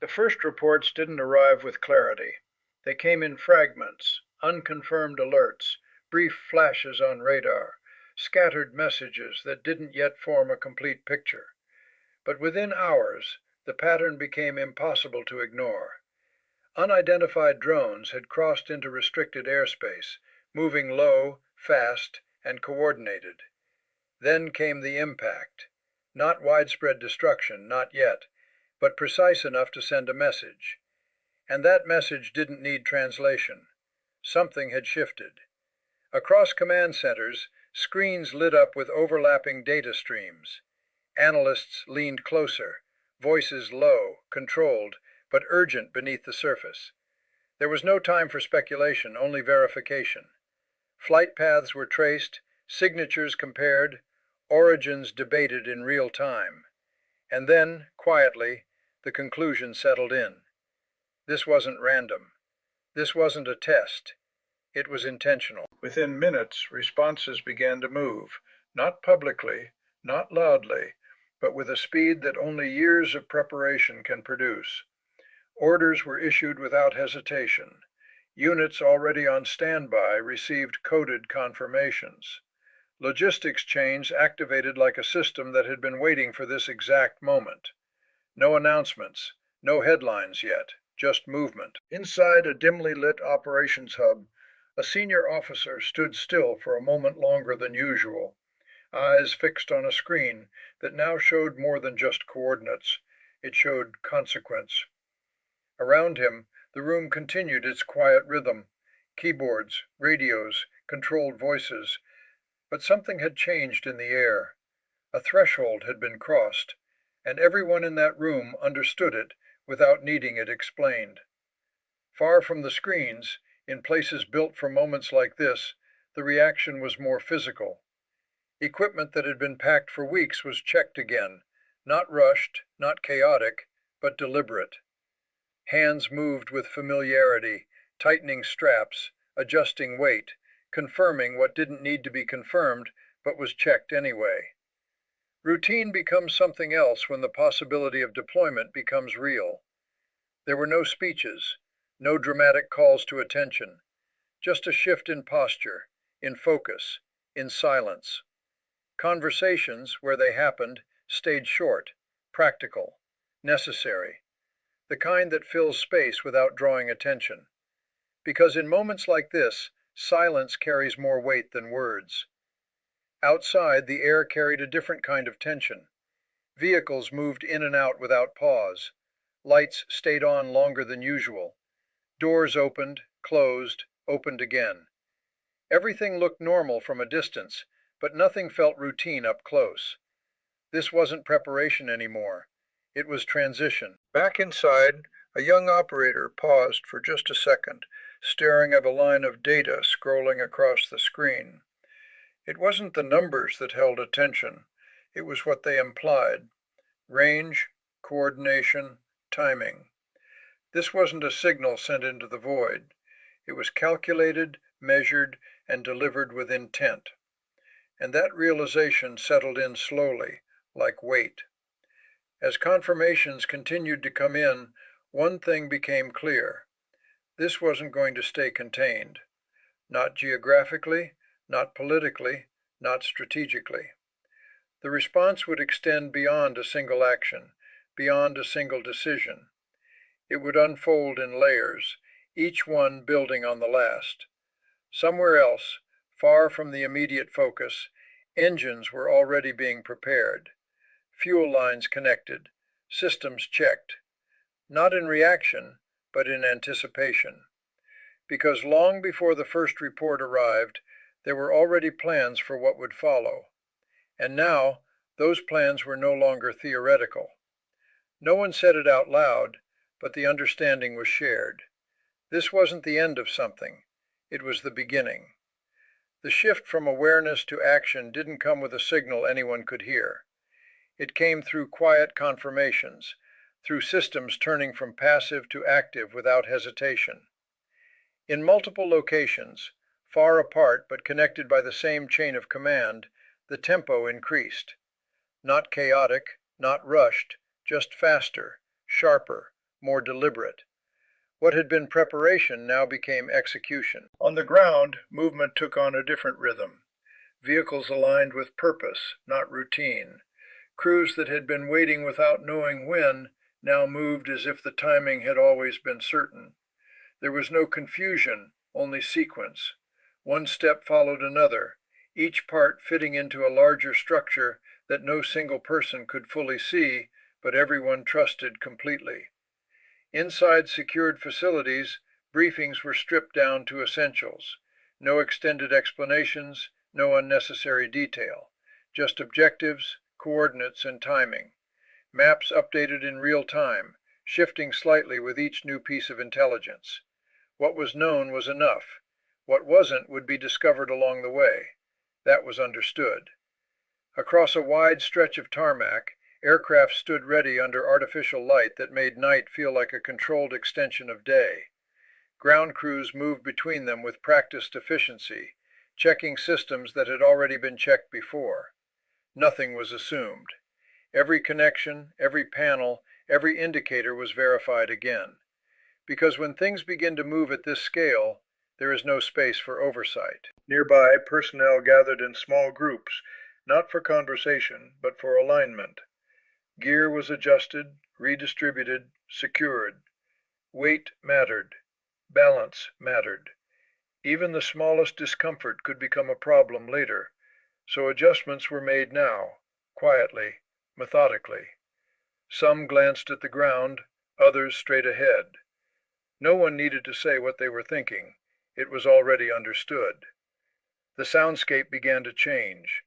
The first reports didn't arrive with clarity. They came in fragments, unconfirmed alerts, brief flashes on radar, scattered messages that didn't yet form a complete picture. But within hours, the pattern became impossible to ignore. Unidentified drones had crossed into restricted airspace, moving low, fast, and coordinated. Then came the impact. Not widespread destruction, not yet, but precise enough to send a message. And that message didn't need translation. Something had shifted. Across command centers, screens lit up with overlapping data streams. Analysts leaned closer, voices low, controlled, but urgent beneath the surface. There was no time for speculation, only verification. Flight paths were traced, signatures compared, origins debated in real time. And then, quietly, the conclusion settled in. This wasn't random. This wasn't a test. It was intentional. Within minutes, responses began to move, not publicly, not loudly, but with a speed that only years of preparation can produce. Orders were issued without hesitation. Units already on standby received coded confirmations. Logistics chains activated like a system that had been waiting for this exact moment. No announcements, no headlines yet, just movement. Inside a dimly lit operations hub, a senior officer stood still for a moment longer than usual, eyes fixed on a screen that now showed more than just coordinates. It showed consequence. Around him, the room continued its quiet rhythm. Keyboards, radios, controlled voices. But something had changed in the air. A threshold had been crossed, and everyone in that room understood it without needing it explained. Far from the screens, in places built for moments like this, the reaction was more physical. Equipment that had been packed for weeks was checked again, not rushed, not chaotic, but deliberate. Hands moved with familiarity, tightening straps, adjusting weight, confirming what didn't need to be confirmed but was checked anyway. Routine becomes something else when the possibility of deployment becomes real. There were no speeches, no dramatic calls to attention, just a shift in posture, in focus, in silence. Conversations, where they happened, stayed short, practical, necessary, the kind that fills space without drawing attention. Because in moments like this, silence carries more weight than words. Outside, the air carried a different kind of tension. Vehicles moved in and out without pause. Lights stayed on longer than usual. Doors opened, closed, opened again. Everything looked normal from a distance, but nothing felt routine up close. This wasn't preparation anymore. It was transition. Back inside, a young operator paused for just a second, staring at a line of data scrolling across the screen. It wasn't the numbers that held attention. It was what they implied. Range, coordination, timing. This wasn't a signal sent into the void. It was calculated, measured, and delivered with intent. And that realization settled in slowly, like weight. As confirmations continued to come in, one thing became clear. This wasn't going to stay contained. Not geographically, not politically, not strategically. The response would extend beyond a single action, beyond a single decision. It would unfold in layers, each one building on the last. Somewhere else, far from the immediate focus, engines were already being prepared, fuel lines connected, systems checked, not in reaction, but in anticipation. Because long before the first report arrived, there were already plans for what would follow. And now, those plans were no longer theoretical. No one said it out loud, but the understanding was shared. This wasn't the end of something. It was the beginning. The shift from awareness to action didn't come with a signal anyone could hear. It came through quiet confirmations, through systems turning from passive to active without hesitation. In multiple locations, far apart but connected by the same chain of command, the tempo increased. Not chaotic, not rushed, just faster, sharper, more deliberate. What had been preparation now became execution. On the ground, movement took on a different rhythm. Vehicles aligned with purpose, not routine. Crews that had been waiting without knowing when now moved as if the timing had always been certain. There was no confusion, only sequence. One step followed another, each part fitting into a larger structure that no single person could fully see, but everyone trusted completely. Inside secured facilities, briefings were stripped down to essentials. No extended explanations, no unnecessary detail. Just objectives, coordinates, and timing. Maps updated in real time, shifting slightly with each new piece of intelligence. What was known was enough. What wasn't would be discovered along the way. That was understood. Across a wide stretch of tarmac, aircraft stood ready under artificial light that made night feel like a controlled extension of day. Ground crews moved between them with practiced efficiency, checking systems that had already been checked before. Nothing was assumed. Every connection, every panel, every indicator was verified again. Because when things begin to move at this scale, there is no space for oversight. Nearby, personnel gathered in small groups, not for conversation, but for alignment. Gear was adjusted, redistributed, secured. Weight mattered. Balance mattered. Even the smallest discomfort could become a problem later, so adjustments were made now, quietly, methodically. Some glanced at the ground, others straight ahead. No one needed to say what they were thinking. It was already understood. The soundscape began to change.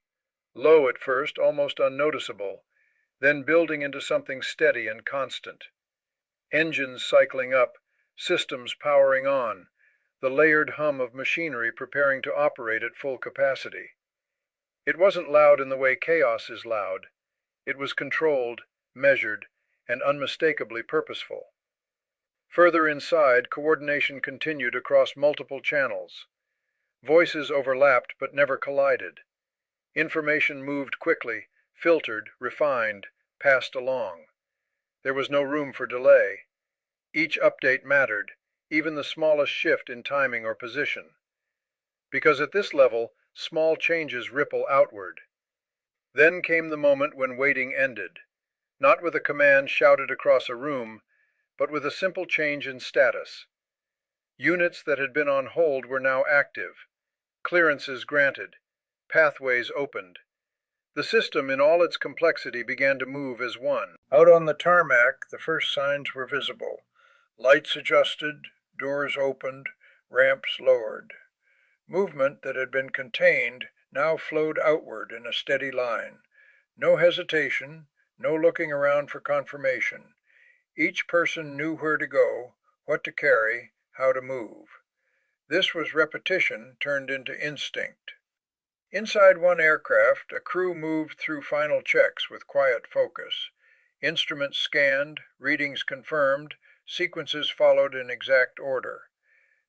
Low at first, almost unnoticeable, then building into something steady and constant. Engines cycling up, systems powering on, the layered hum of machinery preparing to operate at full capacity. It wasn't loud in the way chaos is loud. It was controlled, measured, and unmistakably purposeful. Further inside, coordination continued across multiple channels. Voices overlapped but never collided. Information moved quickly, filtered, refined, passed along. There was no room for delay. Each update mattered, even the smallest shift in timing or position. Because at this level, small changes ripple outward. Then came the moment when waiting ended, not with a command shouted across a room, but with a simple change in status. Units that had been on hold were now active. Clearances granted. Pathways opened. The system in all its complexity began to move as one. Out on the tarmac, the first signs were visible. Lights adjusted, doors opened, ramps lowered. Movement that had been contained now flowed outward in a steady line. No hesitation, no looking around for confirmation. Each person knew where to go, what to carry, how to move. This was repetition turned into instinct. Inside one aircraft, a crew moved through final checks with quiet focus. Instruments scanned, readings confirmed, sequences followed in exact order.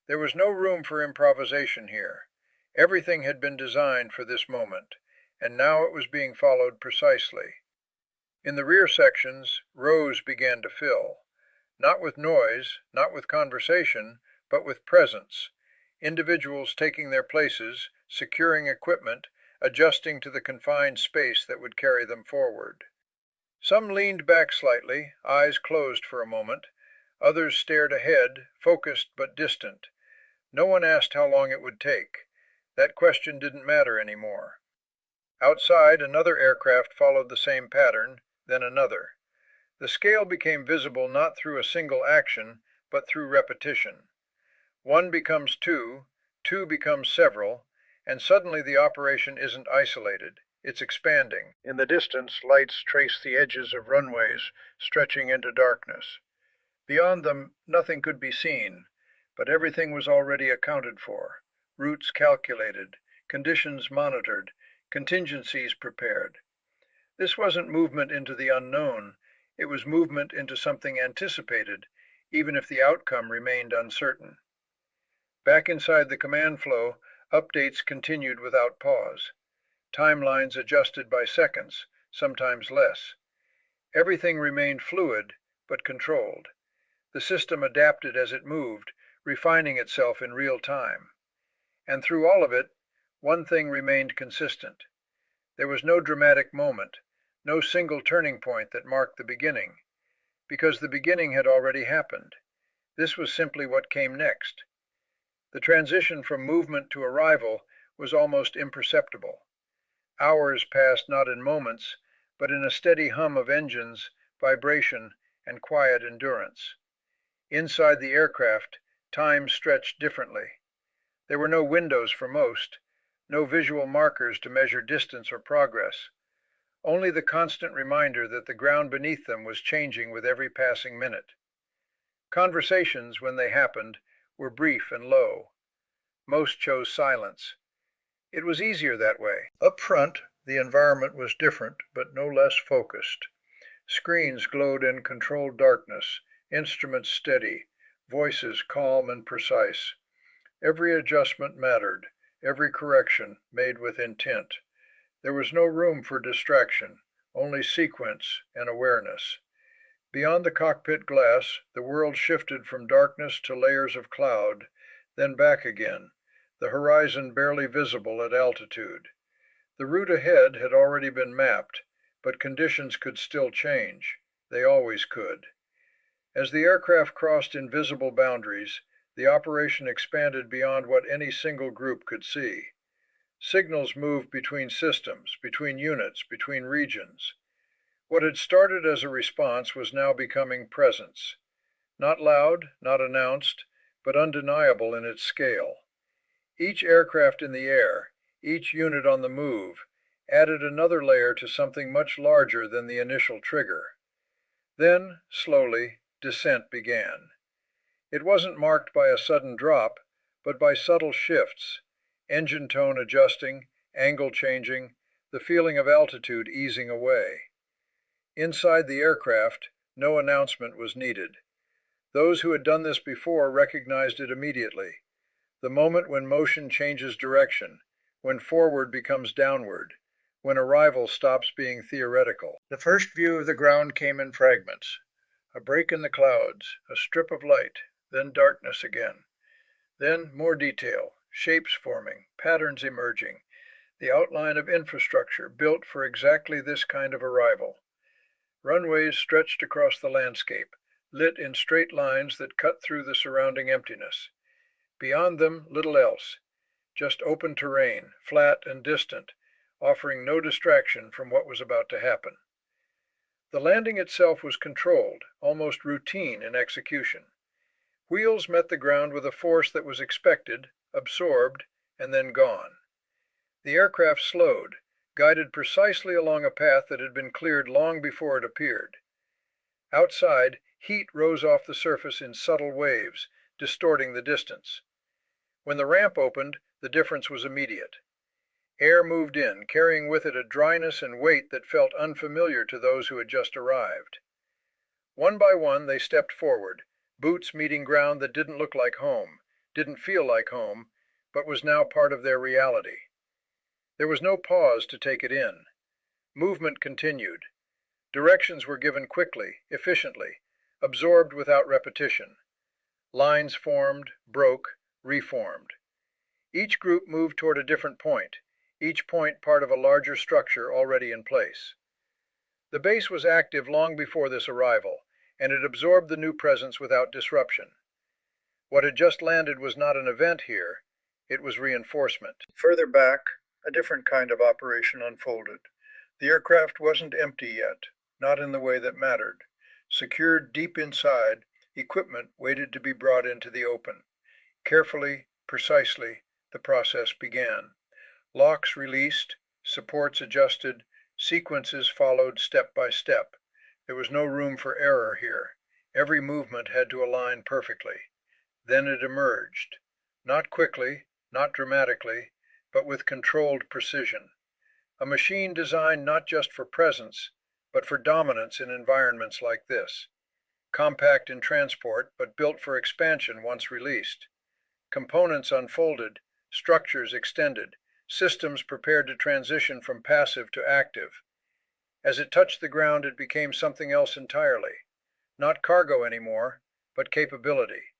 There was no room for improvisation here. Everything had been designed for this moment, and now it was being followed precisely. In the rear sections, rows began to fill, not with noise, not with conversation, but with presence. Individuals taking their places, securing equipment, adjusting to the confined space that would carry them forward. Some leaned back slightly, eyes closed for a moment. Others stared ahead, focused but distant. No one asked how long it would take. That question didn't matter anymore. Outside, another aircraft followed the same pattern, then another. The scale became visible not through a single action, but through repetition. One becomes two, two becomes several, and suddenly the operation isn't isolated, it's expanding. In the distance, lights trace the edges of runways, stretching into darkness. Beyond them, nothing could be seen, but everything was already accounted for. Routes calculated, conditions monitored, contingencies prepared. This wasn't movement into the unknown, it was movement into something anticipated, even if the outcome remained uncertain. Back inside the command flow, updates continued without pause. Timelines adjusted by seconds, sometimes less. Everything remained fluid, but controlled. The system adapted as it moved, refining itself in real time. And through all of it, one thing remained consistent. There was no dramatic moment, no single turning point that marked the beginning, because the beginning had already happened. This was simply what came next. The transition from movement to arrival was almost imperceptible. Hours passed not in moments, but in a steady hum of engines, vibration, and quiet endurance. Inside the aircraft, time stretched differently. There were no windows for most, no visual markers to measure distance or progress, only the constant reminder that the ground beneath them was changing with every passing minute. Conversations, when they happened, were brief and low. Most chose silence. It was easier that way. Up front, the environment was different, but no less focused. Screens glowed in controlled darkness, instruments steady, voices calm and precise. Every adjustment mattered, every correction made with intent. There was no room for distraction, only sequence and awareness. Beyond the cockpit glass, the world shifted from darkness to layers of cloud, then back again, the horizon barely visible at altitude. The route ahead had already been mapped, but conditions could still change. They always could. As the aircraft crossed invisible boundaries, the operation expanded beyond what any single group could see. Signals moved between systems, between units, between regions. What had started as a response was now becoming presence. Not loud, not announced, but undeniable in its scale. Each aircraft in the air, each unit on the move, added another layer to something much larger than the initial trigger. Then, slowly, descent began. It wasn't marked by a sudden drop, but by subtle shifts, engine tone adjusting, angle changing, the feeling of altitude easing away. Inside the aircraft, no announcement was needed. Those who had done this before recognized it immediately. The moment when motion changes direction, when forward becomes downward, when arrival stops being theoretical. The first view of the ground came in fragments. A break in the clouds, a strip of light, then darkness again. Then more detail, shapes forming, patterns emerging, the outline of infrastructure built for exactly this kind of arrival. Runways stretched across the landscape, lit in straight lines that cut through the surrounding emptiness. Beyond them, little else, just open terrain, flat and distant, offering no distraction from what was about to happen. The landing itself was controlled, almost routine in execution. Wheels met the ground with a force that was expected, absorbed, and then gone. The aircraft slowed, guided precisely along a path that had been cleared long before it appeared. Outside, heat rose off the surface in subtle waves, distorting the distance. When the ramp opened, the difference was immediate. Air moved in, carrying with it a dryness and weight that felt unfamiliar to those who had just arrived. One by one, they stepped forward, boots meeting ground that didn't look like home, didn't feel like home, but was now part of their reality. There was no pause to take it in. Movement continued. Directions were given quickly, efficiently, absorbed without repetition. Lines formed, broke, reformed. Each group moved toward a different point, each point part of a larger structure already in place. The base was active long before this arrival, and it absorbed the new presence without disruption. What had just landed was not an event here, it was reinforcement. Further back, a different kind of operation unfolded. The aircraft wasn't empty yet, not in the way that mattered. Secured deep inside, equipment waited to be brought into the open. Carefully, precisely, the process began. Locks released, supports adjusted, sequences followed step by step. There was no room for error here. Every movement had to align perfectly. Then it emerged. Not quickly, not dramatically, but with controlled precision. A machine designed not just for presence, but for dominance in environments like this. Compact in transport, but built for expansion once released. Components unfolded, structures extended, systems prepared to transition from passive to active. As it touched the ground, it became something else entirely. Not cargo anymore, but capability.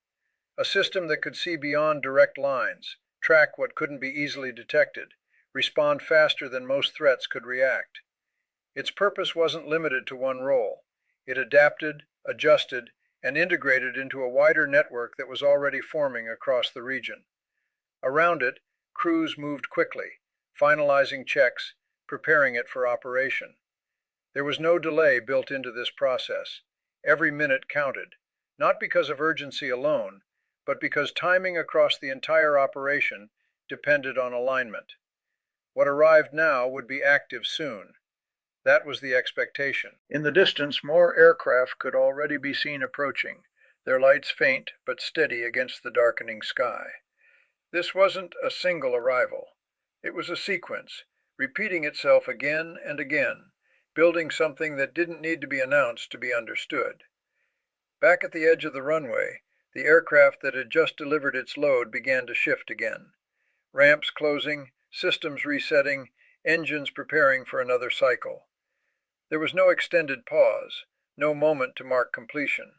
A system that could see beyond direct lines, track what couldn't be easily detected, respond faster than most threats could react. Its purpose wasn't limited to one role. It adapted, adjusted, and integrated into a wider network that was already forming across the region. Around it, crews moved quickly, finalizing checks, preparing it for operation. There was no delay built into this process. Every minute counted, not because of urgency alone, but because timing across the entire operation depended on alignment. What arrived now would be active soon. That was the expectation. In the distance, more aircraft could already be seen approaching, their lights faint but steady against the darkening sky. This wasn't a single arrival. It was a sequence, repeating itself again and again, building something that didn't need to be announced to be understood. Back at the edge of the runway, the aircraft that had just delivered its load began to shift again. Ramps closing, systems resetting, engines preparing for another cycle. There was no extended pause, no moment to mark completion.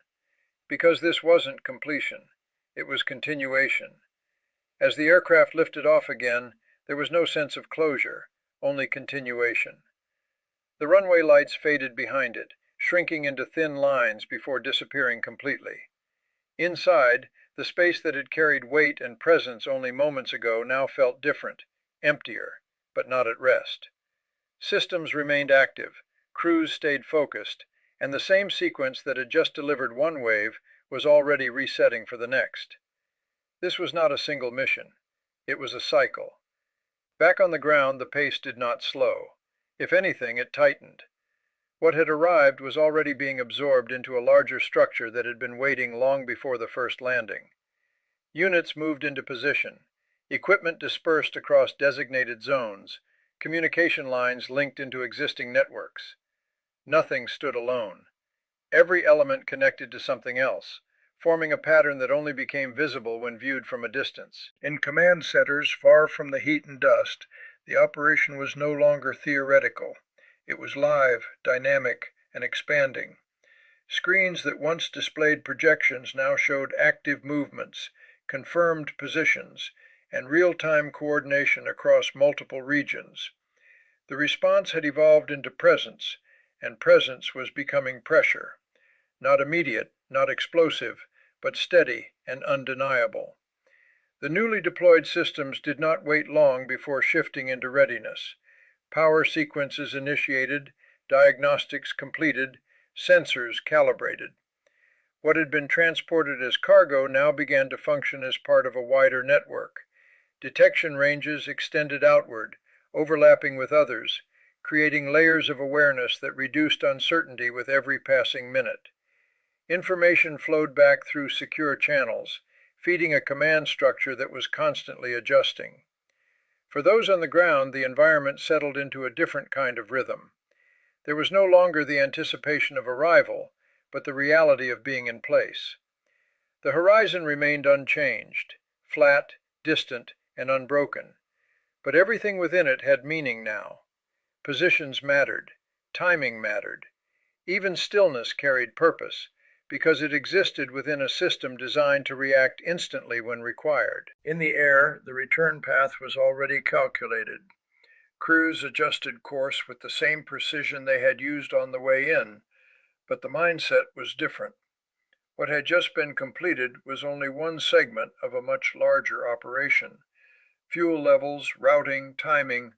Because this wasn't completion, it was continuation. As the aircraft lifted off again, there was no sense of closure, only continuation. The runway lights faded behind it, shrinking into thin lines before disappearing completely. Inside, the space that had carried weight and presence only moments ago now felt different, emptier, but not at rest. Systems remained active, crews stayed focused, and the same sequence that had just delivered one wave was already resetting for the next. This was not a single mission. It was a cycle. Back on the ground, the pace did not slow. If anything, it tightened. What had arrived was already being absorbed into a larger structure that had been waiting long before the first landing. Units moved into position, equipment dispersed across designated zones, communication lines linked into existing networks. Nothing stood alone. Every element connected to something else, forming a pattern that only became visible when viewed from a distance. In command centers far from the heat and dust, the operation was no longer theoretical. It was live, dynamic, and expanding. Screens that once displayed projections now showed active movements, confirmed positions, and real-time coordination across multiple regions. The response had evolved into presence, and presence was becoming pressure. Not immediate, not explosive, but steady and undeniable. The newly deployed systems did not wait long before shifting into readiness. Power sequences initiated, diagnostics completed, sensors calibrated. What had been transported as cargo now began to function as part of a wider network. Detection ranges extended outward, overlapping with others, creating layers of awareness that reduced uncertainty with every passing minute. Information flowed back through secure channels, feeding a command structure that was constantly adjusting. For those on the ground, the environment settled into a different kind of rhythm. There was no longer the anticipation of arrival, but the reality of being in place. The horizon remained unchanged, flat, distant, and unbroken, but everything within it had meaning now. Positions mattered, timing mattered. Even stillness carried purpose, because it existed within a system designed to react instantly when required. In the air, the return path was already calculated. Crews adjusted course with the same precision they had used on the way in, but the mindset was different. What had just been completed was only one segment of a much larger operation. Fuel levels, routing, timing,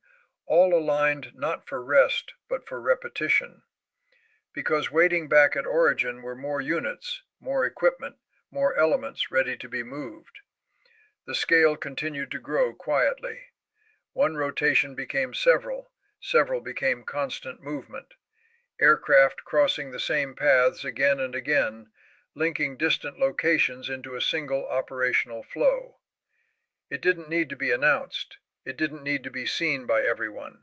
all aligned not for rest, but for repetition. Because waiting back at origin were more units, more equipment, more elements ready to be moved. The scale continued to grow quietly. One rotation became several, several became constant movement. Aircraft crossing the same paths again and again, linking distant locations into a single operational flow. It didn't need to be announced. It didn't need to be seen by everyone.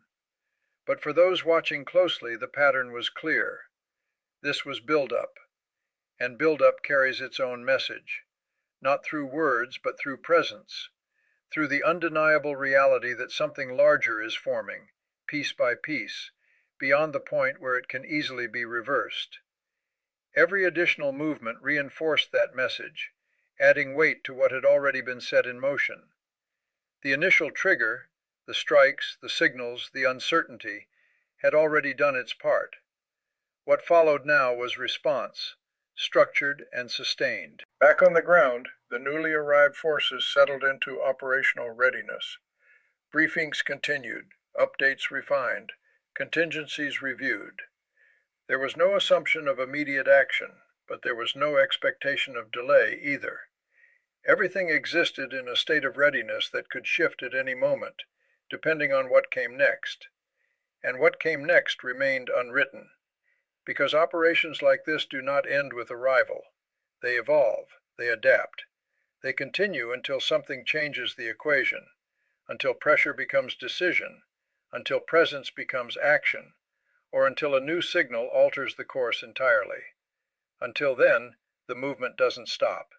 But for those watching closely, the pattern was clear. This was build-up, and build-up carries its own message, not through words, but through presence, through the undeniable reality that something larger is forming, piece by piece, beyond the point where it can easily be reversed. Every additional movement reinforced that message, adding weight to what had already been set in motion. The initial trigger, the strikes, the signals, the uncertainty, had already done its part. What followed now was response, structured and sustained. Back on the ground, the newly arrived forces settled into operational readiness. Briefings continued, updates refined, contingencies reviewed. There was no assumption of immediate action, but there was no expectation of delay either. Everything existed in a state of readiness that could shift at any moment, depending on what came next. And what came next remained unwritten, because operations like this do not end with arrival. They evolve, they adapt. They continue until something changes the equation, until pressure becomes decision, until presence becomes action, or until a new signal alters the course entirely. Until then, the movement doesn't stop.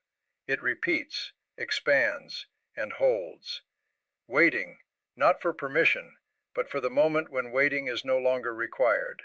It repeats, expands, and holds. Waiting, not for permission, but for the moment when waiting is no longer required.